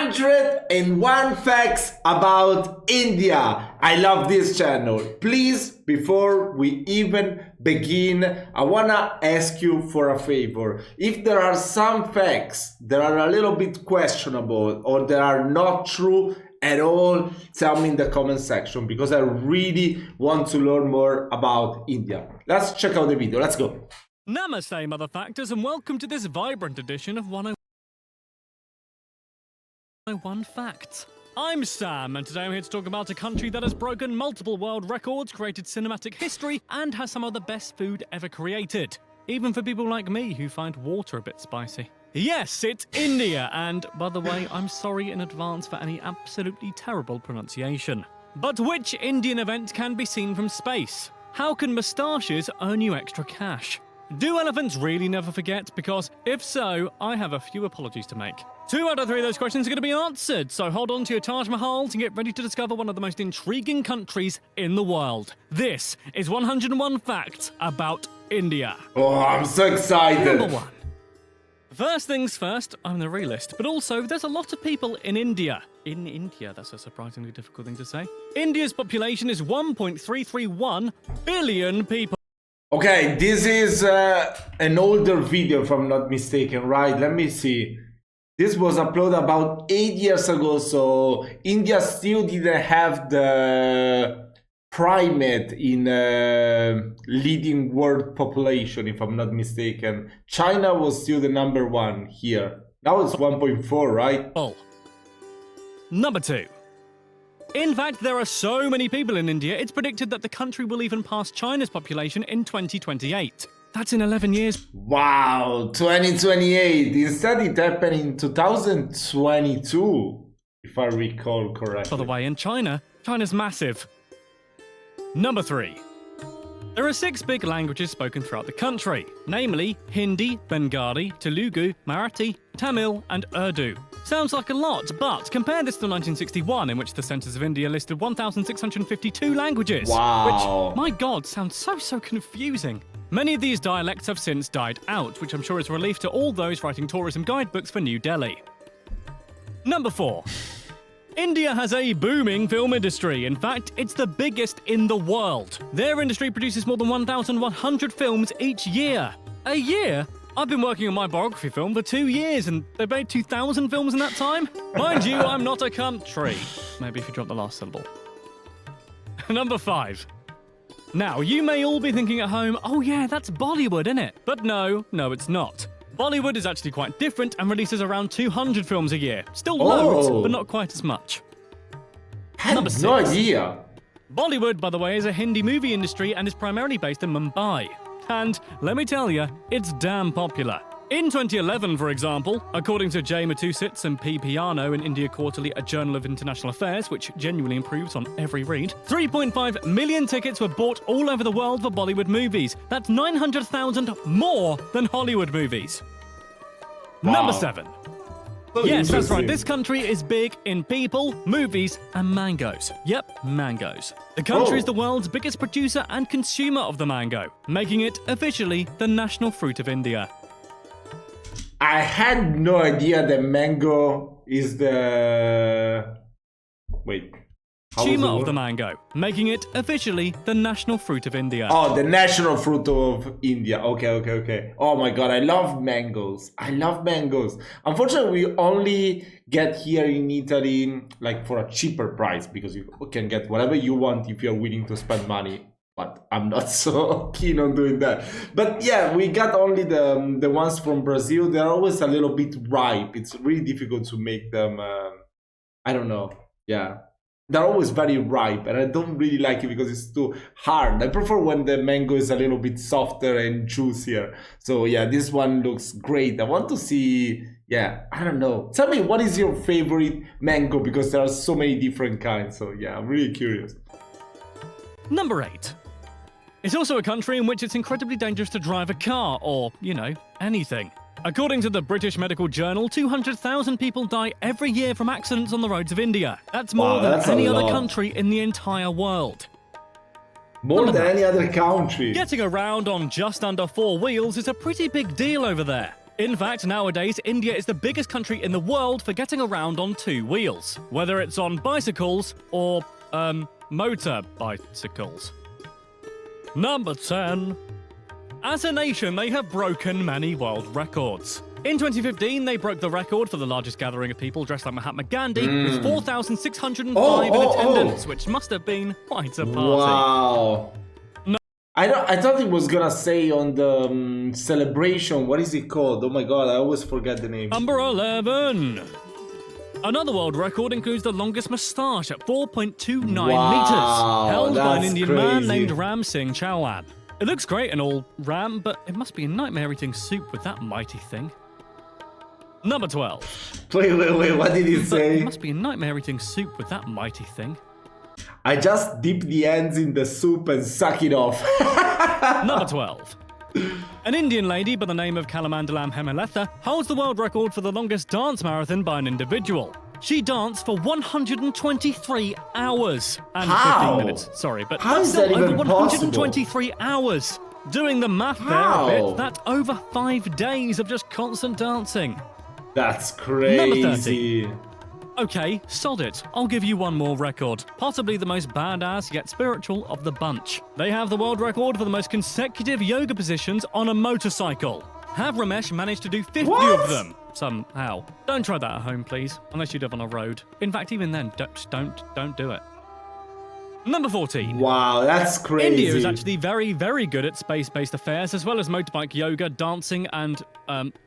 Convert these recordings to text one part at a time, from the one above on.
101 facts about India. I love this channel. Please, before we even begin, I wanna ask you for a favor. If there are some facts that are a little bit questionable or that are not true at all, tell me in the comment section, because I really want to learn more about India. Let's check out the video. Let's go. Namaste, mother factors, and welcome to this vibrant edition of 101 Facts. I'm Sam, and today I'm here to talk about a country that has broken multiple world records, created cinematic history, and has some of the best food ever created. Even for people like me who find water a bit spicy. Yes, it's India, and by the way, I'm sorry in advance for any absolutely terrible pronunciation. But which Indian event can be seen from space? How can moustaches earn you extra cash? Do elephants really never forget? Because if so, I have a few apologies to make. 2 out of 3 of those questions are going to be answered, so hold on to your Taj Mahal and get ready to discover one of the most intriguing countries in the world. This is 101 Facts about India. Oh, I'm so excited. Number 1. First things first, I'm the realist, but also there's a lot of people in India. In India, that's a surprisingly difficult thing to say. India's population is 1.331 billion people. Okay, this is an older video if I'm not mistaken, right? Let me see. This was uploaded about 8 years ago, so India still didn't have the primate in leading world population, if I'm not mistaken. China was still the number 1 here. Now it's 1.4, right? Oh. Number 2. In fact, there are so many people in India, it's predicted that the country will even pass China's population in 2028. That's in 11 years. Wow, 2028. Instead, it happened in 2022, if I recall correctly. By the way, in China's massive. Number 3. There are 6 big languages spoken throughout the country, namely Hindi, Bengali, Telugu, Marathi, Tamil, and Urdu. Sounds like a lot, but compare this to 1961, in which the Census of India listed 1,652 languages. Wow. Which, my God, sounds so confusing. Many of these dialects have since died out, which I'm sure is a relief to all those writing tourism guidebooks for New Delhi. Number 4. India has a booming film industry. In fact, it's the biggest in the world. Their industry produces more than 1,100 films each year. A year? I've been working on my biography film for 2 years, and they've made 2,000 films in that time? Mind you, I'm not a country. Maybe if you drop the last syllable. Number 5. Now, you may all be thinking at home, oh yeah, that's Bollywood, isn't it? But no, it's not. Bollywood is actually quite different and releases around 200 films a year. Still loads, but not quite as much. Number 6. No idea. Bollywood, by the way, is a Hindi movie industry and is primarily based in Mumbai. And let me tell you, it's damn popular. In 2011, for example, according to J. Matusits and P. Piano in India Quarterly, a journal of international affairs, which genuinely improves on every read, 3.5 million tickets were bought all over the world for Bollywood movies. That's 900,000 more than Hollywood movies. Wow. Number 7. Yes, that's right. This country is big in people, movies, and mangoes. Yep, mangoes. The country is the world's biggest producer and consumer of the mango, making it officially the national fruit of India. I had no idea that mango is the... Wait. Consumer of the mango, making it officially the national fruit of India. Oh, the national fruit of India. Okay. Oh my God, I love mangoes. Unfortunately, we only get here in Italy like for a cheaper price, because you can get whatever you want if you're willing to spend money. But I'm not so keen on doing that. But yeah, we got only the ones from Brazil. They're always a little bit ripe. It's really difficult to make them, I don't know. Yeah. They're always very ripe, and I don't really like it because it's too hard. I prefer when the mango is a little bit softer and juicier. So yeah, this one looks great. I want to see, yeah, I don't know. Tell me, what is your favorite mango? Because there are so many different kinds. So yeah, I'm really curious. Number 8. It's also a country in which it's incredibly dangerous to drive a car or, anything. According to the British Medical Journal, 200,000 people die every year from accidents on the roads of India. That's more than any other country in the entire world. More than any other country. Getting around on just under 4 wheels is a pretty big deal over there. In fact, nowadays, India is the biggest country in the world for getting around on two wheels, whether it's on bicycles or, motor bicycles. Number 10. As a nation, they have broken many world records. In 2015, they broke the record for the largest gathering of people dressed like Mahatma Gandhi, with 4,605 in attendance, which must have been quite a party. Wow. I thought it was gonna say on the celebration. What is it called? Oh my god, I always forget the name. Number 11. Another world record includes the longest moustache at 4.29 meters, held by an Indian man named Ram Singh Chauhan. It looks great and all, Ram, but it must be a nightmare eating soup with that mighty thing. Number 12. Wait, what did he say? It must be a nightmare eating soup with that mighty thing. I just dip the ends in the soup and suck it off. Number 12. An Indian lady by the name of Kalamandalam Hemaletha holds the world record for the longest dance marathon by an individual. She danced for 123 hours and 15 minutes. Sorry, but how that's is that still over even 123 hours. Doing the math there a bit, that's over 5 days of just constant dancing. That's crazy. Number 30. Okay, sod it. I'll give you one more record. Possibly the most badass yet spiritual of the bunch. They have the world record for the most consecutive yoga positions on a motorcycle. Have Ramesh managed to do 50 of them somehow. Don't try that at home, please, unless you live on a road. In fact, even then, don't do it. Number 14. Wow, that's crazy. India is actually very, very good at space-based affairs, as well as motorbike yoga, dancing, and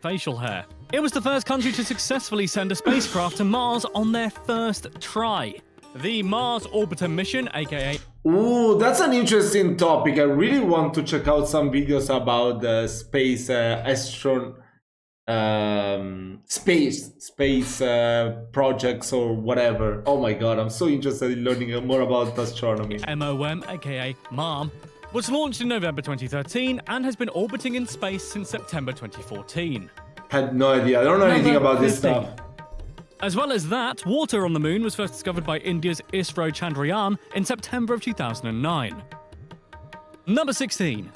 facial hair. It was the first country to successfully send a spacecraft to Mars on their first try. The Mars Orbiter mission, aka... Ooh, that's an interesting topic. I really want to check out some videos about the space projects or whatever. Oh my god, I'm so interested in learning more about astronomy. MOM, aka MARM, was launched in November 2013 and has been orbiting in space since September 2014. Had no idea. I don't know anything about this stuff. As well as that, water on the moon was first discovered by India's ISRO Chandrayaan in September of 2009. Number 16.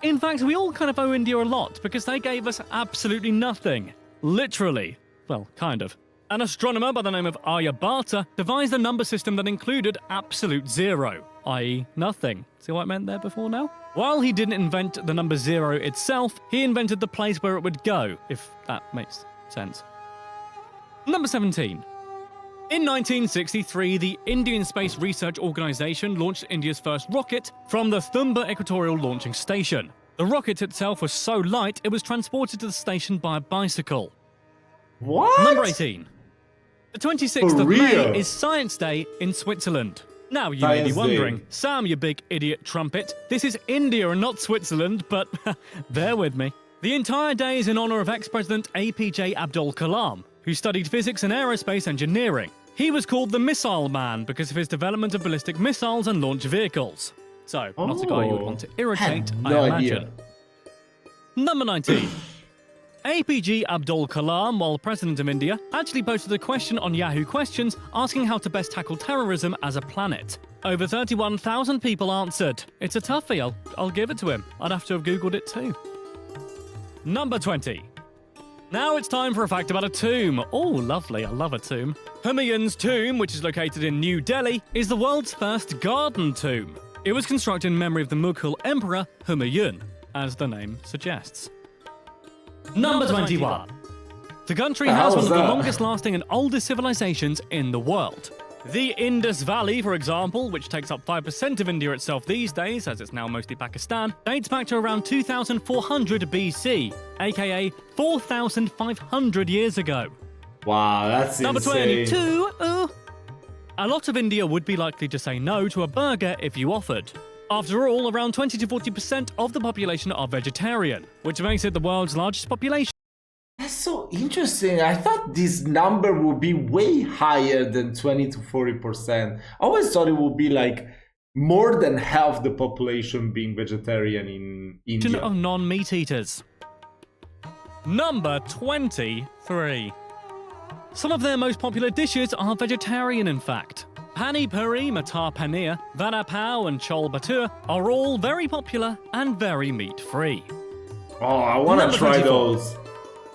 In fact, we all kind of owe India a lot because they gave us absolutely nothing. Literally. Well, kind of. An astronomer by the name of Aryabhata devised a number system that included absolute zero, i.e. nothing. See what I meant there before now? While he didn't invent the number zero itself, he invented the place where it would go, if that makes sense. Number 17. In 1963, the Indian Space Research Organisation launched India's first rocket from the Thumba Equatorial Launching Station. The rocket itself was so light, it was transported to the station by a bicycle. What? Number 18. The 26th of May is Science Day in Switzerland. Now, you may be wondering, Sam, you big idiot trumpet, this is India and not Switzerland, but bear with me. The entire day is in honour of ex-President APJ Abdul Kalam, who studied physics and aerospace engineering. He was called the Missile Man because of his development of ballistic missiles and launch vehicles. So, not a guy you would want to irritate, I imagine. Number 19. APJ Abdul Kalam, while President of India, actually posted a question on Yahoo Questions asking how to best tackle terrorism as a planet. Over 31,000 people answered. It's a toughie, I'll give it to him. I'd have to have Googled it too. Number 20. Now it's time for a fact about a tomb. Oh, lovely, I love a tomb. Humayun's tomb, which is located in New Delhi, is the world's first garden tomb. It was constructed in memory of the Mughal Emperor Humayun, as the name suggests. Number 21. The country has one of the longest lasting and oldest civilizations in the world. The Indus Valley, for example, which takes up 5% of India itself these days, as it's now mostly Pakistan, dates back to around 2400 BC, aka 4,500 years ago. Wow, that's Number insane. 22. A lot of India would be likely to say no to a burger if you offered. After all, around 20 to 40% of the population are vegetarian, which makes it the world's largest population. That's so interesting. I thought this number would be way higher than 20 to 40%. I always thought it would be like more than half the population being vegetarian in India. Of non-meat eaters. Number 23. Some of their most popular dishes are vegetarian, in fact. Pani Puri, Matar Paneer, Vada Pav and Chol Bhature are all very popular and very meat-free. Oh, I want to try 24. Those.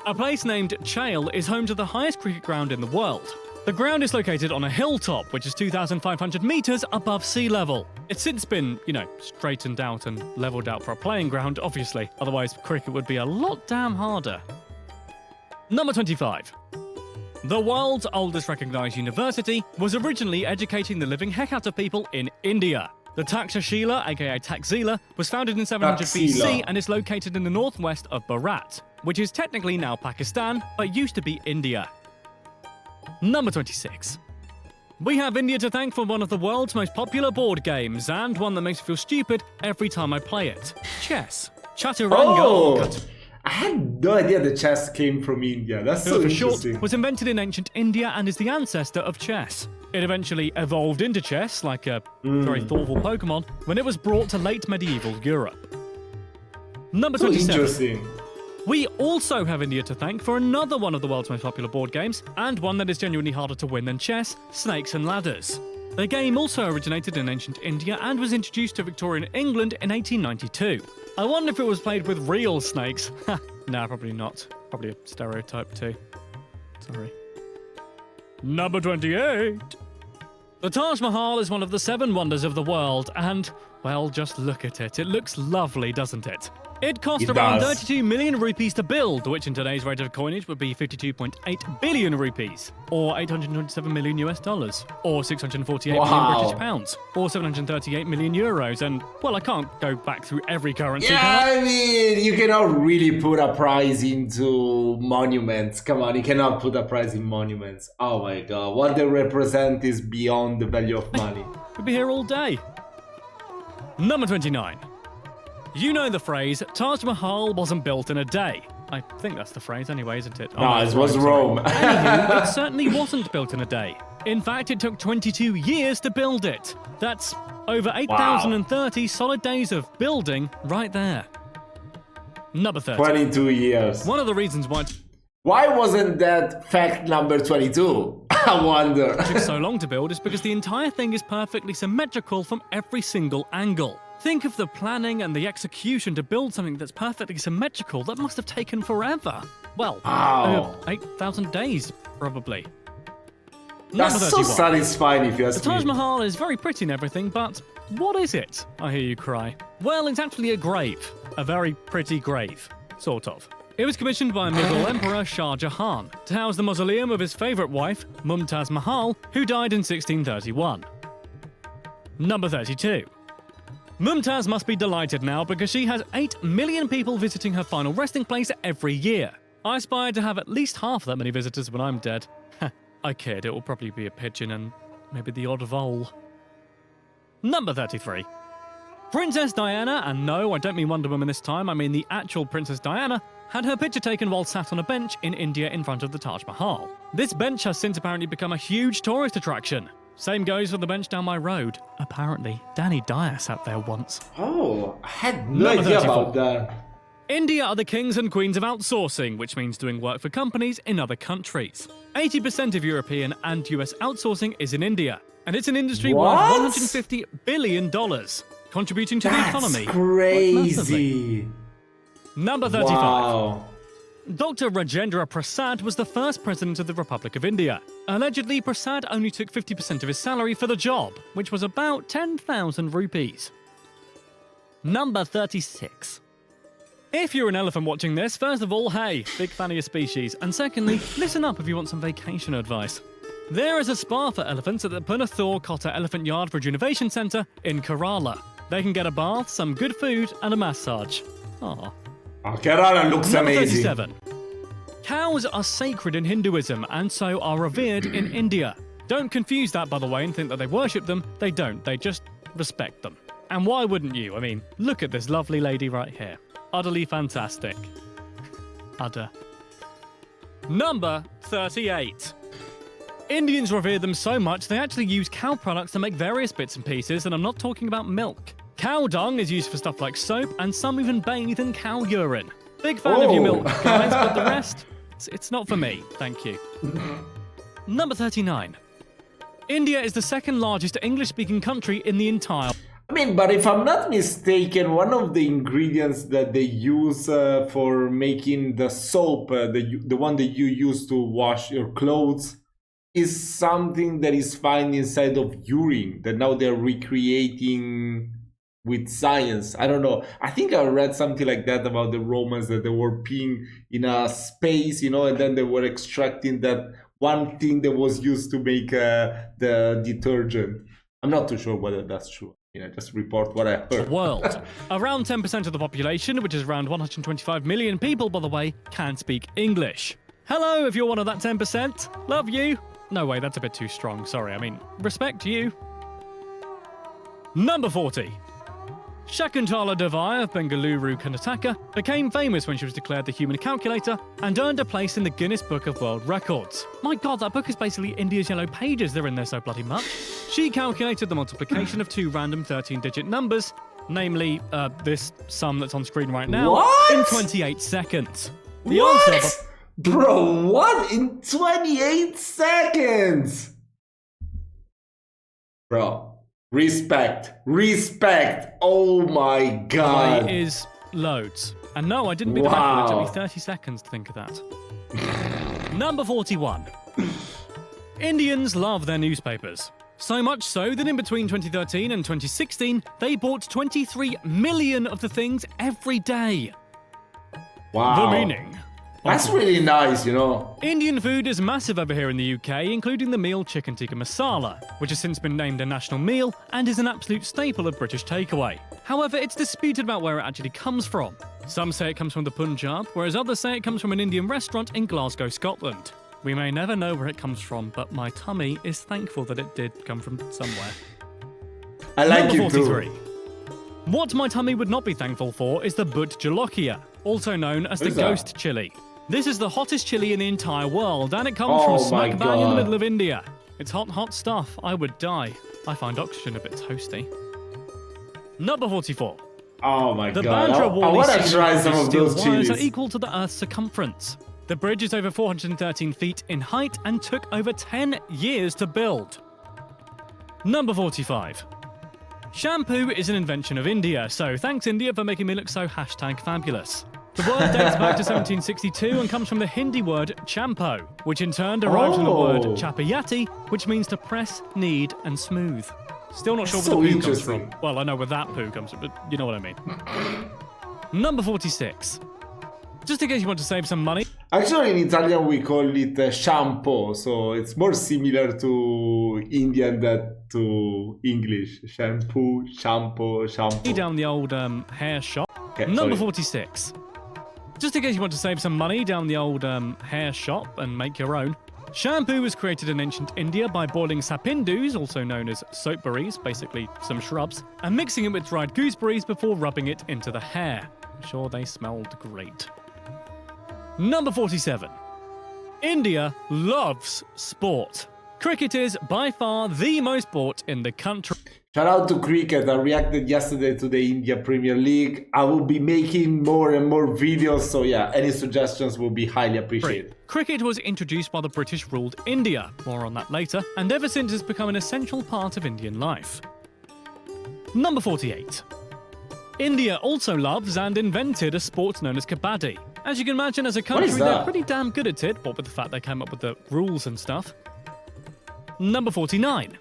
A place named Chale is home to the highest cricket ground in the world. The ground is located on a hilltop, which is 2,500 metres above sea level. It's since been, straightened out and levelled out for a playing ground, obviously. Otherwise, cricket would be a lot damn harder. Number 25. The world's oldest recognised university was originally educating the living heck out of people in India. The Takshashila, aka Taxila, was founded in 700 BC and is located in the northwest of Bharat, which is technically now Pakistan, but used to be India. Number 26. We have India to thank for one of the world's most popular board games, and one that makes me feel stupid every time I play it. Chess. Chaturanga. I had no idea the chess came from India. That's so interesting. Short, was invented in ancient India and is the ancestor of chess. It eventually evolved into chess, like a very thoughtful Pokemon, when it was brought to late medieval Europe. Number 27. Interesting. We also have India to thank for another one of the world's most popular board games, and one that is genuinely harder to win than chess, Snakes and Ladders. The game also originated in ancient India and was introduced to Victorian England in 1892. I wonder if it was played with real snakes. Nah, probably not. Probably a stereotype too. Sorry. Number 28. The Taj Mahal is one of the 7 wonders of the world, and, well, just look at it. It looks lovely, doesn't it? It cost around 32 million rupees to build, which in today's rate of coinage would be 52.8 billion rupees, or 827 million US dollars, or 648 million British pounds, or 738 million euros, and, well, I can't go back through every currency. Yeah, I mean, you cannot really put a price into monuments. Come on, you cannot put a price in monuments. Oh my god, what they represent is beyond the value of money. We'll be here all day. Number 29. You know the phrase, Taj Mahal wasn't built in a day. I think that's the phrase anyway, isn't it? No, it was Rome. Anywho, it certainly wasn't built in a day. In fact, it took 22 years to build it. That's over 8,030 solid days of building right there. Number 30. 22 years. One of the reasons why Why wasn't that fact number 22? I wonder. It took so long to build is because the entire thing is perfectly symmetrical from every single angle. Think of the planning and the execution to build something that's perfectly symmetrical. That must have taken forever. Well, 8,000 days, probably. That's so satisfying if you ask me. The Taj Mahal is very pretty and everything, but what is it? I hear you cry. Well, it's actually a grave. A very pretty grave. Sort of. It was commissioned by Mughal Emperor Shah Jahan to house the mausoleum of his favourite wife, Mumtaz Mahal, who died in 1631. Number 32. Mumtaz must be delighted now because she has 8 million people visiting her final resting place every year. I aspire to have at least half that many visitors when I'm dead. I kid, it will probably be a pigeon and maybe the odd vole. Number 33. Princess Diana, and no, I don't mean Wonder Woman this time, I mean the actual Princess Diana, had her picture taken while sat on a bench in India in front of the Taj Mahal. This bench has since apparently become a huge tourist attraction. Same goes for the bench down my road. Apparently, Danny Dyer sat there once. Oh, I had no idea about that. India are the kings and queens of outsourcing, which means doing work for companies in other countries. 80% of European and US outsourcing is in India, and it's an industry worth $150 billion, contributing to the economy. That's crazy. Number 35. Wow. Dr. Rajendra Prasad was the first president of the Republic of India. Allegedly, Prasad only took 50% of his salary for the job, which was about 10,000 rupees. Number 36. If you're an elephant watching this, first of all, hey, big fan of your species, and secondly, listen up if you want some vacation advice. There is a spa for elephants at the Punathur Kotta Elephant Yard Rejuvenation Centre in Kerala. They can get a bath, some good food, and a massage. Aww. Kerala looks amazing. 37. Cows are sacred in Hinduism and so are revered in India. Don't confuse that, by the way, and think that they worship them. They don't. They just respect them. And why wouldn't you? I mean, look at this lovely lady right here. Utterly fantastic. Udder. Number 38. Indians revere them so much they actually use cow products to make various bits and pieces, and I'm not talking about milk. Cow dung is used for stuff like soap, and some even bathe in cow urine. Big fan of your milk, guys, but the rest, it's not for me, thank you. Number 39. India is the second largest English-speaking country in the entire... I mean, but if I'm not mistaken, one of the ingredients that they use for making the soap, the one that you use to wash your clothes, is something that is found inside of urine that now they're recreating with science. I don't know. I think I read something like that about the Romans, that they were peeing in a space, and then they were extracting that one thing that was used to make the detergent. I'm not too sure whether that's true. I just report what I heard. World. Around 10% of the population, which is around 125 million people, by the way, can speak English. Hello, if you're one of that 10%. Love you. No way, that's a bit too strong. Sorry, I mean, respect you. Number 40. Shakuntala Devi of Bengaluru, Karnataka, became famous when she was declared the human calculator and earned a place in the Guinness Book of World Records. My God, that book is basically India's Yellow Pages. They're in there so bloody much. She calculated the multiplication of two random 13-digit numbers, namely this sum that's on screen right now, in 28 seconds. The answer... Bro, what? In 28 seconds? Bro. Respect. Oh my God. It is loads. And no, I didn't beat the record. It took me 30 seconds to think of that. Number 41. Indians love their newspapers. So much so that in between 2013 and 2016, they bought 23 million of the things every day. Wow. The meaning. That's really nice, Indian food is massive over here in the UK, including the meal chicken tikka masala, which has since been named a national meal and is an absolute staple of British takeaway. However, it's disputed about where it actually comes from. Some say it comes from the Punjab, whereas others say it comes from an Indian restaurant in Glasgow, Scotland. We may never know where it comes from, but my tummy is thankful that it did come from somewhere. I like Number it 43. too. What my tummy would not be thankful for is the Bhut Jolokia, also known as the ghost chili. This is the hottest chili in the entire world, and it comes from smack bang in the middle of India. It's hot, hot stuff. I would die. I find oxygen a bit toasty. Number 44. Oh my the God. Bandra I want to try some of steel those wires chilies. are equal to the Earth's circumference. The bridge is over 413 feet in height and took over 10 years to build. Number 45. Shampoo is an invention of India, so thanks India for making me look so #fabulous. The word dates back to 1762 and comes from the Hindi word champo, which in turn derives from the word chapayati, which means to press, knead, and smooth. Still not sure where the poo comes from. Well, I know where that poo comes from, but you know what I mean. Number 46. Just in case you want to save some money. Actually, in Italian we call it shampoo, so it's more similar to Indian than to English. Shampoo. Down the old hair shop. Okay, Number 46. Just in case you want to save some money down the old hair shop and make your own. Shampoo was created in ancient India by boiling sapindus, also known as soapberries, basically some shrubs, and mixing it with dried gooseberries before rubbing it into the hair. I'm sure they smelled great. Number 47. India loves sport. Cricket is by far the most bought in the country. Shout out to cricket. I reacted yesterday to the India Premier League. I will be making more and more videos, so yeah, any suggestions will be highly appreciated. Cricket was introduced by the British-ruled India, more on that later, and ever since has become an essential part of Indian life. Number 48. India also loves and invented a sport known as kabaddi. As you can imagine, as a country, they're pretty damn good at it, what with the fact they came up with the rules and stuff. Number 49.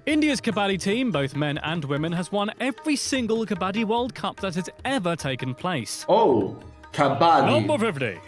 India's kabaddi team, both men and women, has won every single kabaddi World Cup that has ever taken place. Oh, kabaddi. Number 50.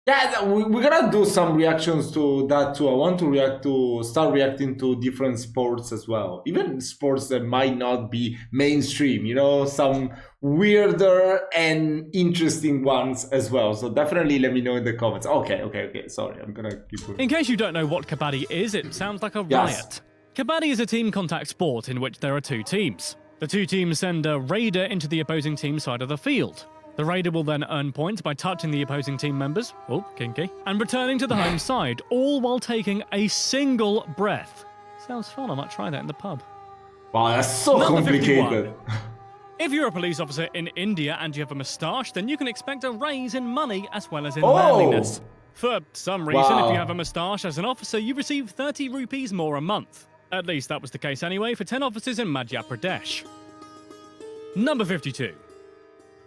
Yeah, we're gonna do some reactions to that too. I want to start reacting to different sports as well. Even sports that might not be mainstream, some weirder and interesting ones as well. So definitely let me know in the comments. Okay. Sorry, I'm gonna keep moving. In case you don't know what kabaddi is, it sounds like a Yes. riot. Kabaddi is a team contact sport in which there are two teams. The two teams send a raider into the opposing team side of the field. The raider will then earn points by touching the opposing team members, kinky, and returning to the home side, all while taking a single breath. Sounds fun, I might try that in the pub. Wow, that's so Number complicated. 51. If you're a police officer in India and you have a moustache, then you can expect a raise in money as well as in manliness. For some reason, if you have a moustache as an officer, you receive 30 rupees more a month. At least that was the case anyway for 10 officers in Madhya Pradesh. Number 52.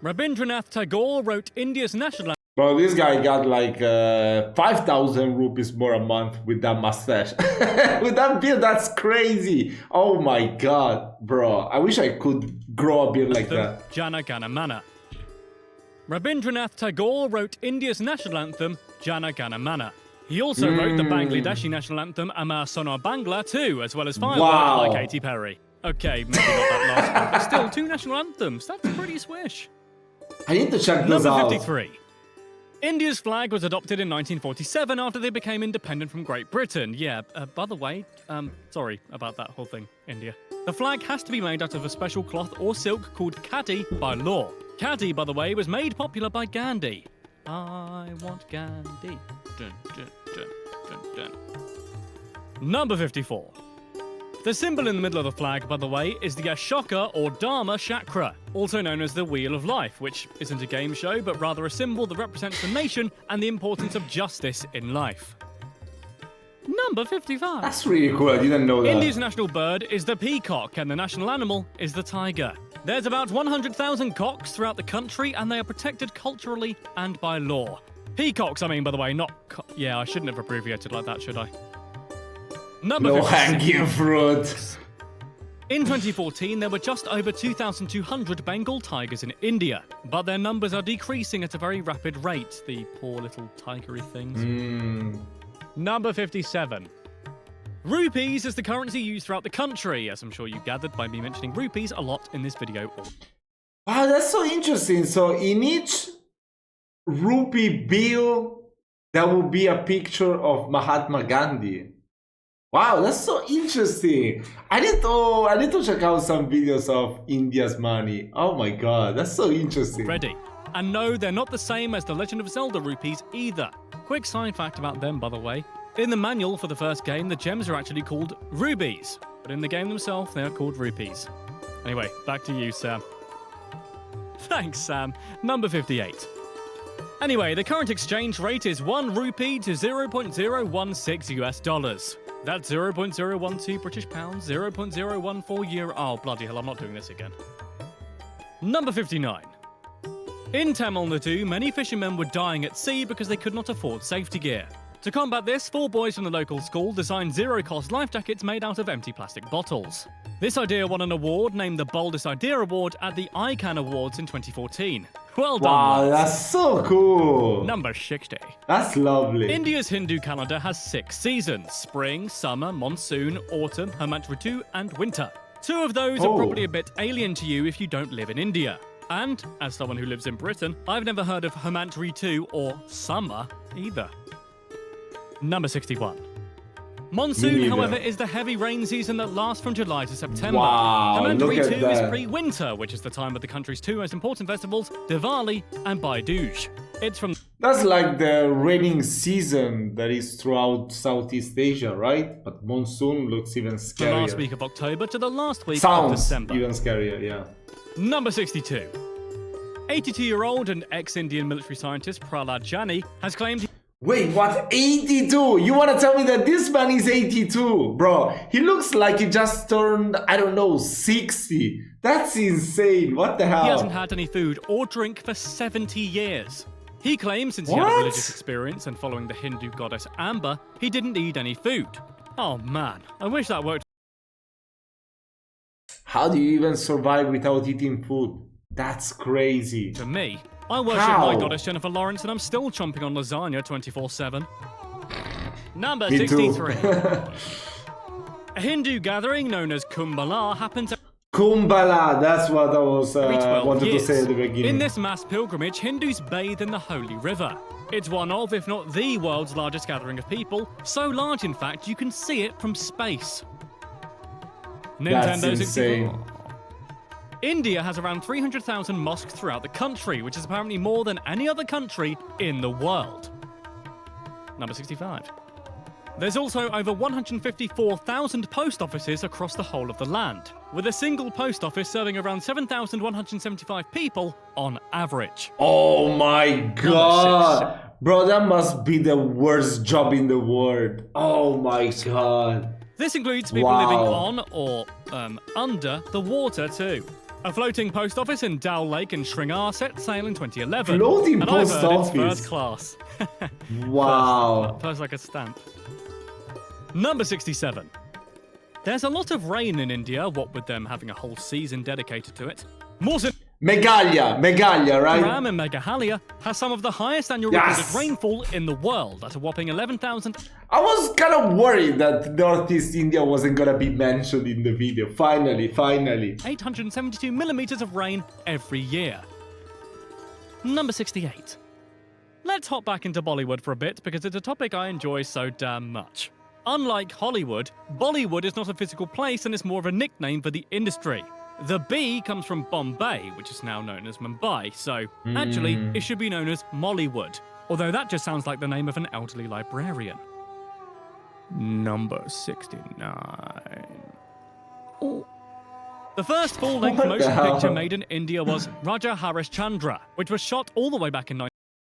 Rabindranath Tagore wrote India's national Bro, this guy got like 5,000 rupees more a month with that mustache. With that beard, that's crazy. Oh my god, bro. I wish I could grow a beard like that. Jana Gana Mana. Rabindranath Tagore wrote India's national anthem, Jana Gana Mana. He also wrote the Bangladeshi national anthem, Amar Sonar Bangla, too, as well as Firework by Katy Perry. Okay, maybe not that last one, but still 2 national anthems. That's pretty swish. I need to check this Number out. 53. India's flag was adopted in 1947 after they became independent from Great Britain. Yeah, by the way, sorry about that whole thing, India. The flag has to be made out of a special cloth or silk called khadi by law. Khadi, by the way, was made popular by Gandhi. I want Gandhi. Dun, dun, dun, dun, dun. Number 54. The symbol in the middle of the flag, by the way, is the Ashoka or Dharma chakra, also known as the Wheel of Life, which isn't a game show, but rather a symbol that represents the nation and the importance of justice in life. Number 55. That's really cool. I didn't know that. India's national bird is the peacock, and the national animal is the tiger. There's about 100,000 cocks throughout the country, and they are protected culturally and by law. Peacocks, I mean, by the way, not... Yeah, I shouldn't have abbreviated like that, should I? Number No 56. hanging fruit. In 2014, there were just over 2,200 Bengal tigers in India, but their numbers are decreasing at a very rapid rate, the poor little tigery things. Number 57. Rupees is the currency used throughout the country, as I'm sure you gathered by me mentioning rupees a lot in this video. Wow, that's so interesting. So in each rupee bill, there will be a picture of Mahatma Gandhi. Wow, that's so interesting. I need to check out some videos of India's money. Oh my god, that's so interesting. Ready. And no, they're not the same as the Legend of Zelda rupees either. Quick side fact about them, by the way. In the manual for the first game, the gems are actually called rubies, but in the game themselves, they are called rupees. Anyway, back to you, Sam. Thanks, Sam. Number 58. Anyway, the current exchange rate is 1 rupee to 0.016 US dollars. That's 0.012 British pounds, 0.014 euro. Oh, bloody hell, I'm not doing this again. Number 59. In Tamil Nadu, many fishermen were dying at sea because they could not afford safety gear. To combat this, 4 boys from the local school designed zero-cost life jackets made out of empty plastic bottles. This idea won an award named the Boldest Idea Award at the ICANN Awards in 2014. Well done, Wow, lads. that's so cool. Number 60. That's lovely. India's Hindu calendar has 6 seasons: spring, summer, monsoon, autumn, Hemant Ritu, and winter. 2 of those are probably a bit alien to you if you don't live in India. And, as someone who lives in Britain, I've never heard of Hemant Ritu or summer either. Number 61. Monsoon, however, is the heavy rain season that lasts from July to September. Wow, Hemant look at Ritu that. is pre-winter, which is the time of the country's 2 most important festivals, Diwali and Bhai Dooj. It's from... That's like the raining season that is throughout Southeast Asia, right? But monsoon looks even the scarier. last week of October to the last week of Sounds December. even scarier, yeah. Number 62. 82-year-old and ex-Indian military scientist Prahlad Jani has claimed... Wait, what? 82? You want to tell me that this man is 82? Bro, he looks like he just turned, I don't know, 60. That's insane. What the hell? He hasn't had any food or drink for 70 years. He claims since he had a What? religious experience and following the Hindu goddess Amber, he didn't need any food. Oh man, I wish that worked. How do you even survive without eating food? That's crazy. For me, I worship How? my goddess Jennifer Lawrence and I'm still chomping on lasagna 24/7. Number Me too. 63. A Hindu gathering known as Kumbh happens Kumbala, that's what I was every 12 wanted years. to say at the beginning. In this mass pilgrimage, Hindus bathe in the holy river. It's one of, if not the world's largest gathering of people, so large in fact you can see it from space. That's Nintendo 64. insane. India has around 300,000 mosques throughout the country, which is apparently more than any other country in the world. Number 65. There's also over 154,000 post offices across the whole of the land, with a single post office serving around 7,175 people on average. Oh my Number god! Bro, that must be the worst job in the world. Oh my god. This includes people living on or under the water too. A floating post office in Dal Lake in Srinagar set sail in 2011. Floating and post I've heard office. It's first class. Wow. First like a stamp. Number 67. There's a lot of rain in India, what with them having a whole season dedicated to it. Meghalaya, right? Ram in Meghalaya has some of the highest annual recorded rainfall in the world at a whopping 11,000. I was kind of worried that Northeast India wasn't gonna be mentioned in the video. Finally. 872 millimeters of rain every year. Number 68. Let's hop back into Bollywood for a bit because it's a topic I enjoy so damn much. Unlike Hollywood, Bollywood is not a physical place and is more of a nickname for the industry. The B comes from Bombay, which is now known as Mumbai, so actually it should be known as Mollywood, although that just sounds like the name of an elderly librarian. Number 69. Oh. The first full-length motion picture made in India was Raja Harishchandra, which was shot all the way back in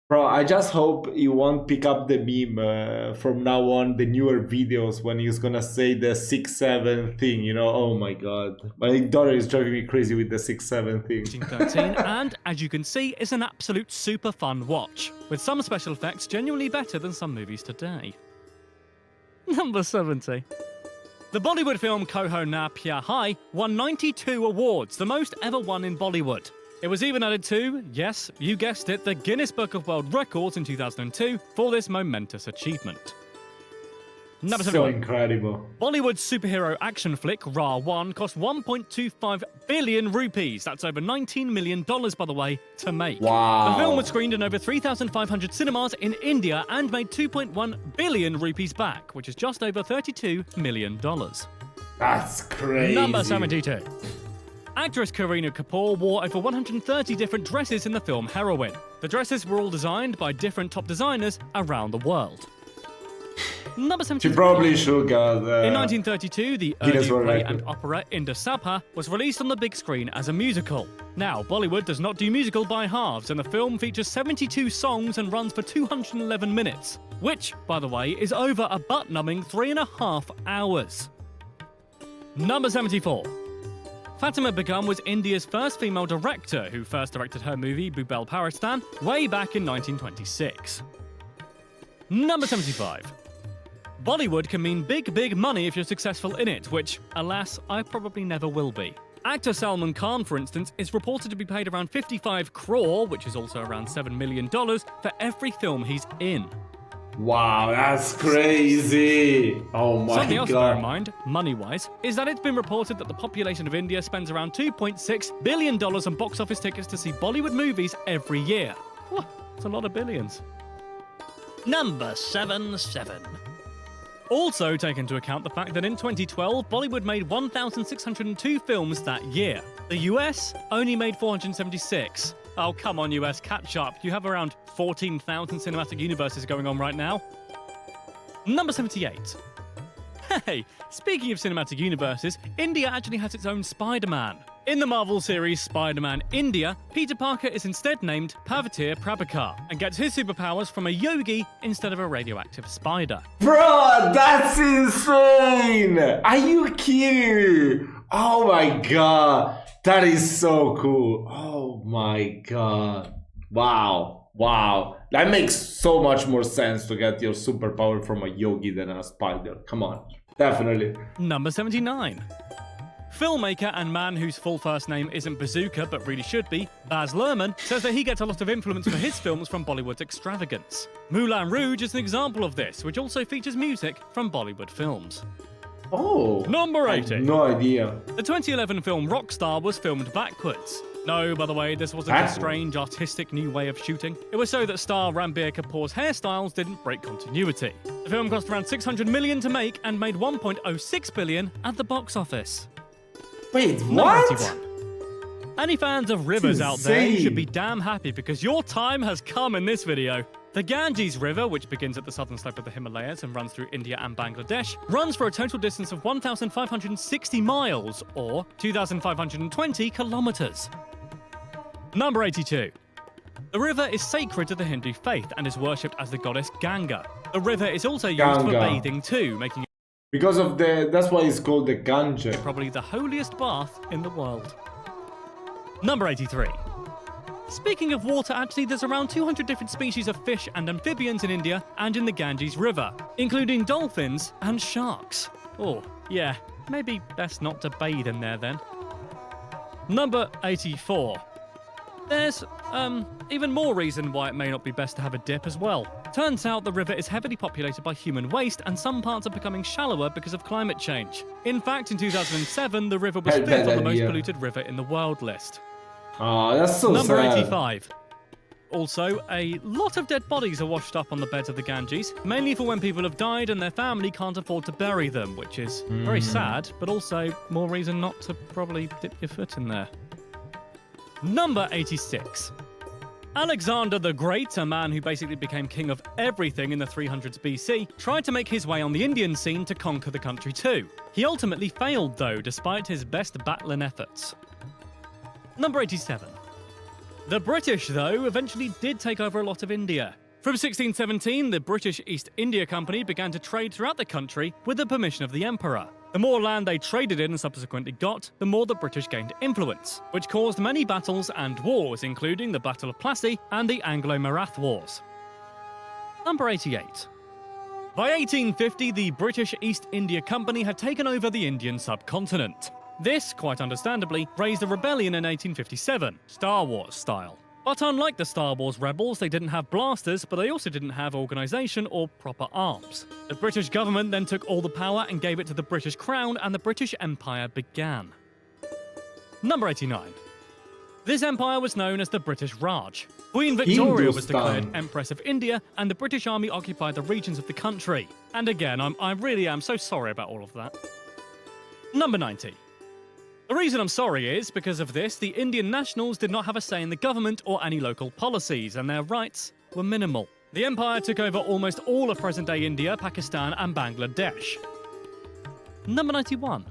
Bro, I just hope you won't pick up the meme from now on, the newer videos, when he's gonna say the 6-7 thing, you know? Oh my god. My daughter is driving me crazy with the 6-7 thing. 1913, and as you can see, it's an absolute super fun watch, with some special effects genuinely better than some movies today. Number 70. The Bollywood film Koho Na Pyar Hai won 92 awards, the most ever won in Bollywood. It was even added to, yes, you guessed it, the Guinness Book of World Records in 2002 for this momentous achievement. Number 71. So incredible. Bollywood's superhero action flick Ra 1 cost 1.25 billion rupees. That's over $19 million, by the way, to make. Wow. The film was screened in over 3,500 cinemas in India and made 2.1 billion rupees back, which is just over $32 million. That's crazy. Number 72. Actress Kareena Kapoor wore over 130 different dresses in the film Heroine. The dresses were all designed by different top designers around the world. Number 73. She probably should get In 1932, the Urdu play and opera Inda Sabha was released on the big screen as a musical. Now, Bollywood does not do musical by halves, and the film features 72 songs and runs for 211 minutes, which, by the way, is over a butt-numbing 3.5 hours. Number 74. Fatima Begum was India's first female director who first directed her movie Bhubel Paristan way back in 1926. Number 75. Bollywood can mean big money if you're successful in it, which, alas, I probably never will be. Actor Salman Khan, for instance, is reported to be paid around 55 crore, which is also around $7 million, for every film he's in. Wow, that's crazy. Oh my Something else to god. bear in mind, money-wise, is that it's been reported that the population of India spends around $2.6 billion on box office tickets to see Bollywood movies every year. Whew, that's a lot of billions. Number 77. Also take into account the fact that in 2012, Bollywood made 1,602 films that year. The US only made 476. Oh, come on, US, catch up. You have around 14,000 cinematic universes going on right now. Number 78. Hey, speaking of cinematic universes, India actually has its own Spider-Man. In the Marvel series Spider-Man India, Peter Parker is instead named Parvati Prabhakar and gets his superpowers from a yogi instead of a radioactive spider. Bro, that's insane! Are you kidding me? Oh my god. That is so cool. Oh my god. Wow. That makes so much more sense to get your superpower from a yogi than a spider. Come on. Definitely. Number 79. Filmmaker and man whose full first name isn't Bazooka but really should be, Baz Luhrmann, says that he gets a lot of influence for his films from Bollywood's extravagance. Moulin Rouge is an example of this, which also features music from Bollywood films. Oh. Number 80. I had no idea. The 2011 film Rockstar was filmed backwards. No, by the way, this wasn't a strange, artistic new way of shooting. It was so that star Ranbir Kapoor's hairstyles didn't break continuity. The film cost around $600 million to make and made $1.06 billion at the box office. Wait, Number what? 81. Any fans of rivers out there, you should be damn happy because your time has come in this video. The Ganges River, which begins at the southern slope of the Himalayas and runs through India and Bangladesh, runs for a total distance of 1,560 miles, or 2,520 kilometers. Number 82. The river is sacred to the Hindu faith and is worshipped as the goddess Ganga. The river is also used for bathing too, making Because of that's why it's called the Ganges. Probably the holiest bath in the world. Number 83. Speaking of water, actually, there's around 200 different species of fish and amphibians in India and in the Ganges River, including dolphins and sharks. Oh, yeah, maybe best not to bathe in there then. Number 84. There's, even more reason why it may not be best to have a dip as well. Turns out the river is heavily populated by human waste and some parts are becoming shallower because of climate change. In fact, in 2007, the river was fifth on the most polluted river in the world list. Oh, that's so Number sad. 85. Also, a lot of dead bodies are washed up on the beds of the Ganges, mainly for when people have died and their family can't afford to bury them, which is very sad, but also more reason not to probably dip your foot in there. Number 86. Alexander the Great, a man who basically became king of everything in the 300s BC, tried to make his way on the Indian scene to conquer the country too. He ultimately failed though, despite his best battling efforts. Number 87. The British, though, eventually did take over a lot of India. From 1617, the British East India Company began to trade throughout the country with the permission of the Emperor. The more land they traded in and subsequently got, the more the British gained influence, which caused many battles and wars, including the Battle of Plassey and the Anglo-Maratha Wars. Number 88. By 1850, the British East India Company had taken over the Indian subcontinent. This, quite understandably, raised a rebellion in 1857, Star Wars style. But unlike the Star Wars rebels, they didn't have blasters, but they also didn't have organisation or proper arms. The British government then took all the power and gave it to the British Crown, and the British Empire began. Number 89. This empire was known as the British Raj. Queen Victoria was declared Empress of India, and the British Army occupied the regions of the country. And again, I really am so sorry about all of that. Number 90. The reason I'm sorry is, because of this, the Indian nationals did not have a say in the government or any local policies, and their rights were minimal. The empire took over almost all of present-day India, Pakistan, and Bangladesh. Number 91.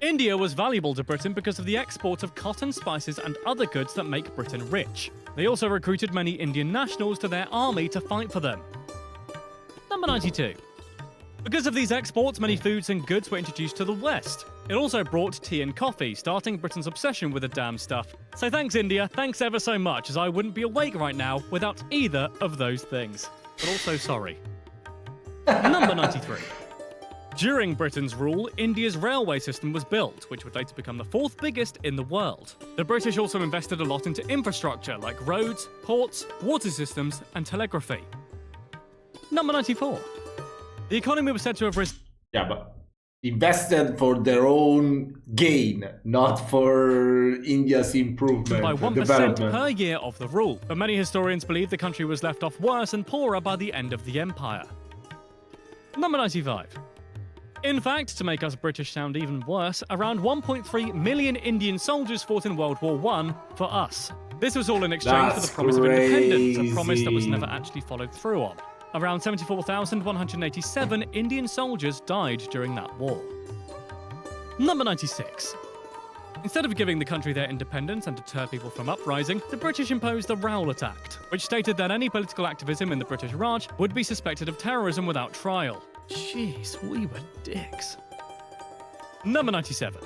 India was valuable to Britain because of the export of cotton, spices, and other goods that make Britain rich. They also recruited many Indian nationals to their army to fight for them. Number 92. Because of these exports, many foods and goods were introduced to the West. It also brought tea and coffee, starting Britain's obsession with the damn stuff. So thanks, India. Thanks ever so much, as I wouldn't be awake right now without either of those things. But also sorry. Number 93. During Britain's rule, India's railway system was built, which would later become the fourth biggest in the world. The British also invested a lot into infrastructure like roads, ports, water systems, and telegraphy. Number 94. The economy was said to have risen. Yeah, but invested for their own gain, not for India's improvement. By 1% per year of the rule. But many historians believe the country was left off worse and poorer by the end of the empire. Number 95. In fact, to make us British sound even worse, around 1.3 million Indian soldiers fought in World War I for us. This was all in exchange for the promise of independence, a promise that was never actually followed through on. Around 74,187 Indian soldiers died during that war. Number 96. Instead of giving the country their independence and deter people from uprising, the British imposed the Rowlatt Act, which stated that any political activism in the British Raj would be suspected of terrorism without trial. Jeez, we were dicks. Number 97.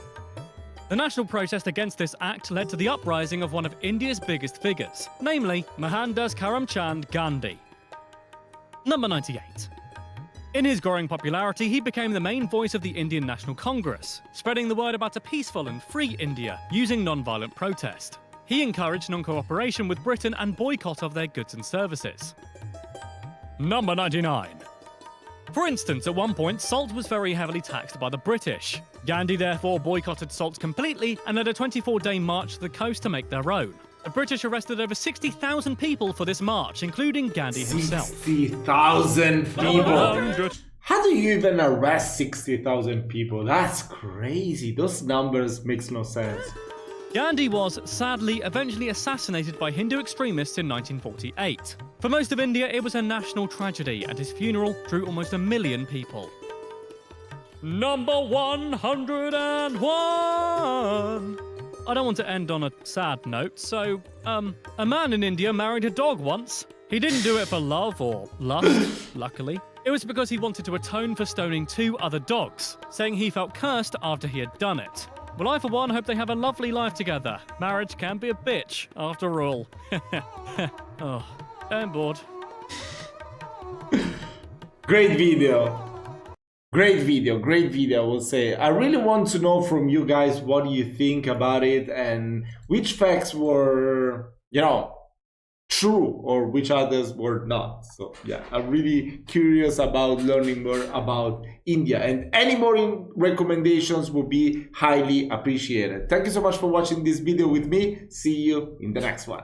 The national protest against this act led to the uprising of one of India's biggest figures, namely Mohandas Karamchand Gandhi. Number 98. In his growing popularity, he became the main voice of the Indian National Congress, spreading the word about a peaceful and free India using non-violent protest. He encouraged non-cooperation with Britain and boycott of their goods and services. Number 99. For instance, at one point, salt was very heavily taxed by the British. Gandhi therefore boycotted salt completely and led a 24-day march to the coast to make their own. The British arrested over 60,000 people for this march, including Gandhi himself. 60,000 people? How do you even arrest 60,000 people? That's crazy. Those numbers makes no sense. Gandhi was, sadly, eventually assassinated by Hindu extremists in 1948. For most of India, it was a national tragedy, and his funeral drew almost 1 million people. Number 101. I don't want to end on a sad note, so, a man in India married a dog once. He didn't do it for love or lust, luckily. It was because he wanted to atone for stoning 2 other dogs, saying he felt cursed after he had done it. Well, I for one hope they have a lovely life together. Marriage can be a bitch, after all. Oh, I'm bored. Great video. Great video, I will say. I really want to know from you guys what you think about it and which facts were, you know, true or which others were not. So yeah, I'm really curious about learning more about India, and any more recommendations would be highly appreciated. Thank you so much for watching this video with me. See you in the next one.